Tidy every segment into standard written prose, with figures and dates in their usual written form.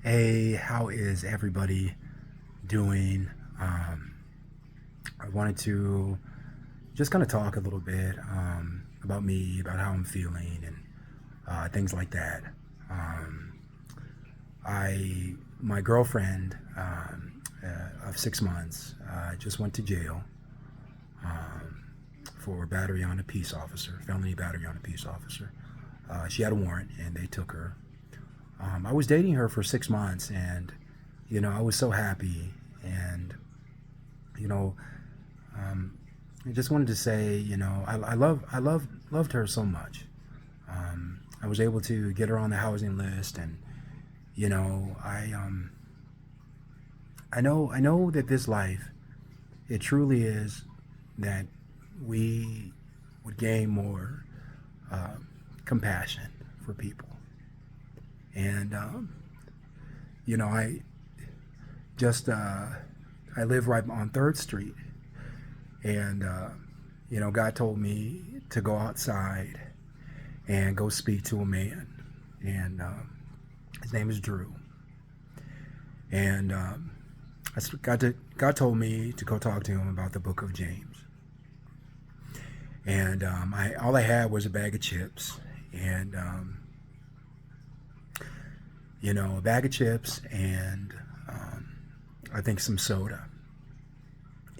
Hey, how is everybody doing? Um, I wanted to just kind of talk a little bit about me, about how I'm feeling, and things like that. Um, my girlfriend of 6 months just went to jail um, for battery on a peace officer, felony battery on a peace officer. She had a warrant, and they took her. I was dating her for 6 months, and I was so happy, and you know, um, I just wanted to say, loved her so much. I was able to get her on the housing list, and you know, I know that this life, it truly is that we would gain more uh, compassion for people, and I just I live right on Third Street, and God told me to go outside and go speak to a man, and his name is Drew, and God told me to go talk to him about the Book of James, and I all I had was a bag of chips, and a bag of chips, and I think some soda,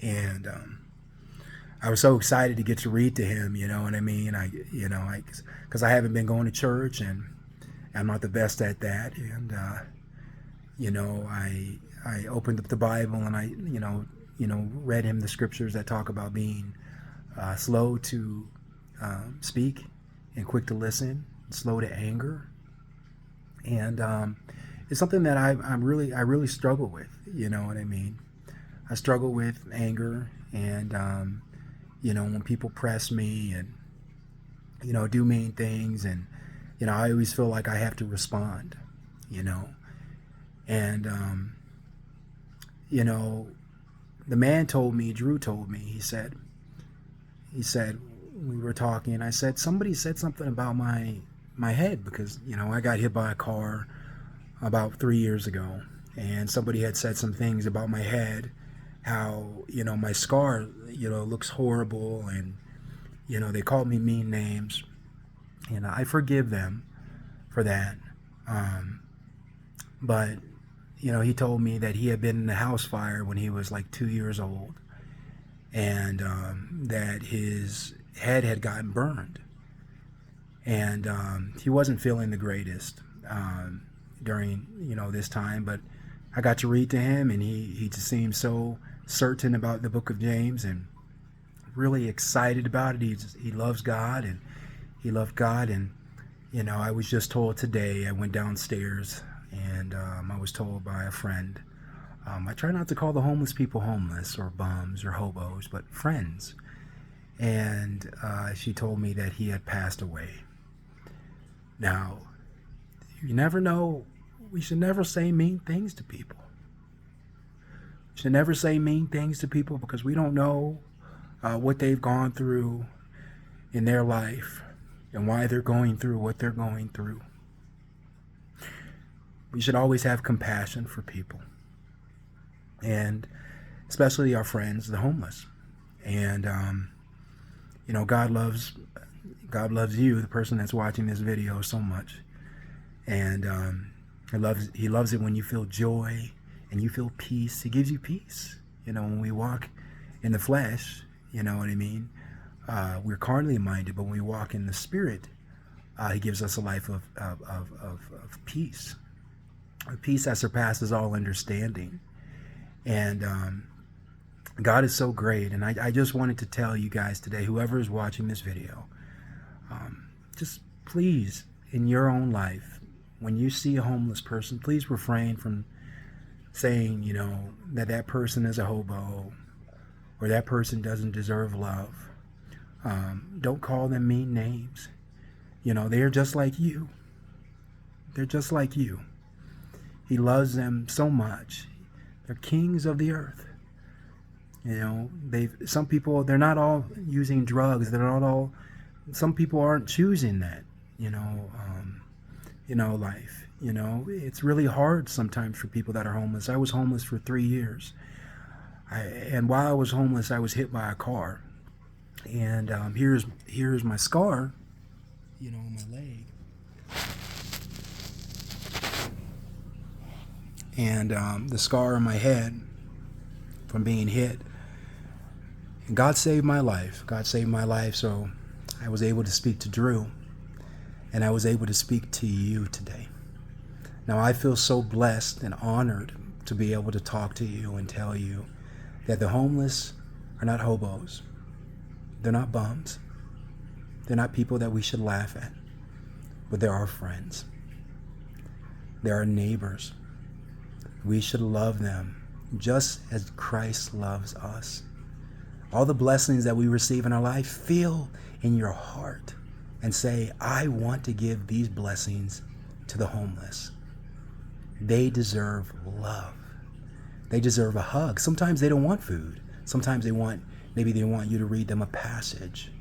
and I was so excited to get to read to him. You know what I mean? Because I haven't been going to church, and I'm not the best at that. And I opened up the Bible, and I read him the scriptures that talk about being slow to speak and quick to listen, slow to anger, and it's something that I really struggle with. You know what I mean? I struggle with anger, and when people press me and do mean things, and I always feel like I have to respond, you know, and you know, the man told me, Drew told me, he said we were talking, I said somebody said something about my head, because I got hit by a car about 3 years ago, and somebody had said some things about my head, how my scar looks horrible, and they called me mean names, and I forgive them for that. um, but he told me that he had been in a house fire when he was like 2 years old, and that his head had gotten burned, and he wasn't feeling the greatest during this time. But I got to read to him, and he just seemed so certain about the Book of James, and really excited about it. He loves God, and he loved God. And I was just told today, I went downstairs, and I was told by a friend, I try not to call the homeless people homeless or bums or hobos, but friends. And she told me that he had passed away. Now, you never know. We should never say mean things to people. We should never say mean things to people, because we don't know what they've gone through in their life, and why they're going through what they're going through. We should always have compassion for people, and especially our friends, the homeless. And God loves you, the person that's watching this video, so much, and He loves it when you feel joy and you feel peace. He gives you peace. When we walk in the flesh, you know what I mean? We're carnally minded, but when we walk in the Spirit, He gives us a life of peace, a peace that surpasses all understanding. And God is so great. And I just wanted to tell you guys today, whoever is watching this video, just please, in your own life, when you see a homeless person, please refrain from saying, that person is a hobo, or that person doesn't deserve love. Don't call them mean names. They're just like you. They're just like you. He loves them so much. They're kings of the earth. Some people, they're not all using drugs. They're not all. Some people aren't choosing that. Life. You know, it's really hard sometimes for people that are homeless. I was homeless for 3 years. And while I was homeless, I was hit by a car. And here's my scar, you know, on my leg. And the scar on my head from being hit. And God saved my life. God saved my life, so I was able to speak to Drew. And I was able to speak to you today. Now, I feel so blessed and honored to be able to talk to you and tell you that the homeless are not hobos. They're not bums. They're not people that we should laugh at. But they're our friends. They're our neighbors. We should love them just as Christ loves us. All the blessings that we receive in our life, feel in your heart and say, I want to give these blessings to the homeless. They deserve love. They deserve a hug. Sometimes they don't want food. Sometimes maybe they want you to read them a passage,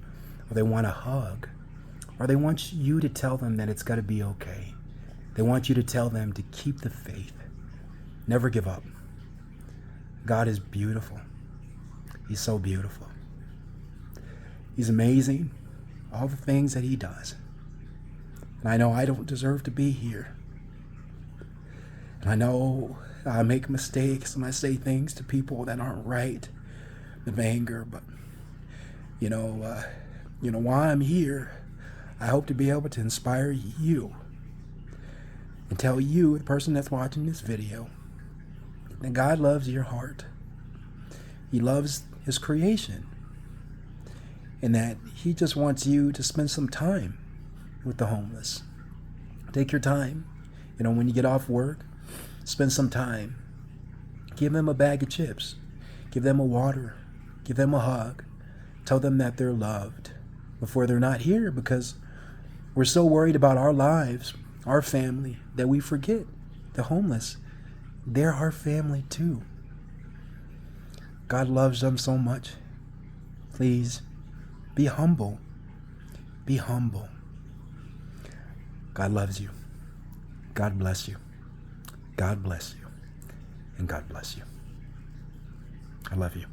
or they want a hug, or they want you to tell them that it's got to be okay. They want you to tell them to keep the faith. Never give up. God is beautiful. He's so beautiful. He's amazing. All the things that he does. And I know I don't deserve to be here. And I know I make mistakes and I say things to people that aren't right with anger, but while I'm here, I hope to be able to inspire you and tell you, the person that's watching this video, that God loves your heart. He loves his creation, and that he just wants you to spend some time with the homeless. Take your time. When you get off work, spend some time. Give them a bag of chips. Give them a water. Give them a hug. Tell them that they're loved before they're not here, because we're so worried about our lives, our family, that we forget the homeless. They're our family too. God loves them so much. Please be humble. Be humble. God loves you. God bless you. God bless you. And God bless you. I love you.